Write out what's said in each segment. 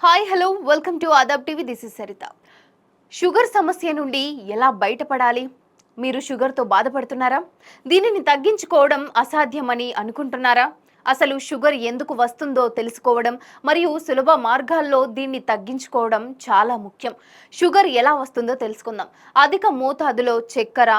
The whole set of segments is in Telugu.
Hi hello welcome to Aadab TV. This is Saritha. Sugar సమస్య నుండి ఎలా బయటపడాలి? మీరు షుగర్తో బాధపడుతున్నారా? దీనిని తగ్గించుకోవడం అసాధ్యమని అనుకుంటున్నారా? అసలు షుగర్ ఎందుకు వస్తుందో తెలుసుకోవడం మరియు సులభ మార్గాల్లో దీన్ని తగ్గించుకోవడం చాలా ముఖ్యం. షుగర్ ఎలా వస్తుందో తెలుసుకుందాం. అధిక మోతాదులో చక్కెర,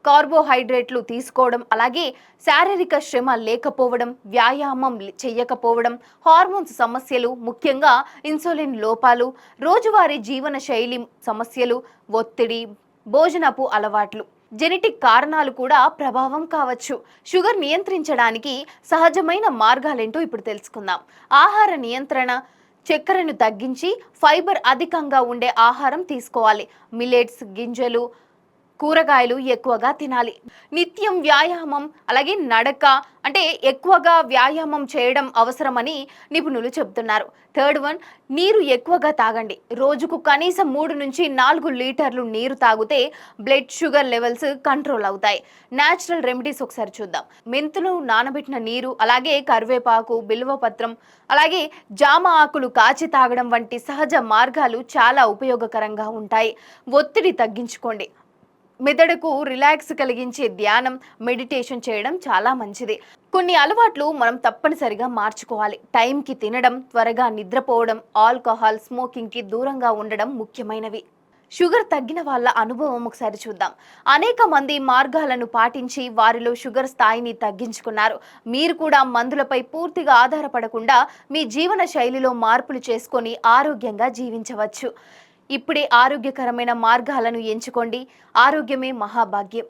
కార్బోహైడ్రేట్లు తీసుకోవడం, అలాగే శారీరక శ్రమ లేకపోవడం, వ్యాయామం చేయకపోవడం, హార్మోన్స్ సమస్యలు, ముఖ్యంగా ఇన్సులిన్ లోపాలు, రోజువారీ జీవన శైలి సమస్యలు, ఒత్తిడి, భోజనపు అలవాట్లు, జెనెటిక్ కారణాలు కూడా ప్రభావం కావచ్చు. షుగర్ నియంత్రించడానికి సహజమైన మార్గాలేంటో ఇప్పుడు తెలుసుకుందాం. ఆహార నియంత్రణ: చక్కెరను తగ్గించి ఫైబర్ అధికంగా ఉండే ఆహారం తీసుకోవాలి. మిల్లెట్స్, గింజలు, కూరగాయలు ఎక్కువగా తినాలి. నిత్యం వ్యాయామం, అలాగే నడక, అంటే ఎక్కువగా వ్యాయామం చేయడం అవసరమని నిపుణులు చెబుతున్నారు. థర్డ్ వన్, నీరు ఎక్కువగా తాగండి. రోజుకు కనీసం 3 నుంచి 4 లీటర్లు నీరు తాగితే బ్లడ్ షుగర్ లెవెల్స్ కంట్రోల్ అవుతాయి. న్యాచురల్ రెమెడీస్ ఒకసారి చూద్దాం. మెంతులు నానబెట్టిన నీరు, అలాగే కరివేపాకు, బిల్వపత్రం, అలాగే జామ ఆకులు కాచి తాగడం వంటి సహజ మార్గాలు చాలా ఉపయోగకరంగా ఉంటాయి. ఒత్తిడి తగ్గించుకోండి. మెదడుకు రిలాక్స్ కలిగించే ధ్యానం, మెడిటేషన్ చేయడం చాలా మంచిది. కొన్ని అలవాట్లు మనం తప్పనిసరిగా మార్చుకోవాలి. టైంకి తినడం, త్వరగా నిద్రపోవడం, ఆల్కహాల్, స్మోకింగ్కి దూరంగా ఉండడం ముఖ్యమైనవి. షుగర్ తగ్గిన వాళ్ళ అనుభవం ఒకసారి చూద్దాం. అనేక మంది మార్గాలను పాటించి వారిలో షుగర్ స్థాయిని తగ్గించుకున్నారు. మీరు కూడా మందులపై పూర్తిగా ఆధారపడకుండా మీ జీవన శైలిలో మార్పులు చేసుకొని ఆరోగ్యంగా జీవించవచ్చు. ఇప్పుడే ఆరోగ్యకరమైన మార్గాలను ఎంచుకోండి. ఆరోగ్యమే మహాభాగ్యం.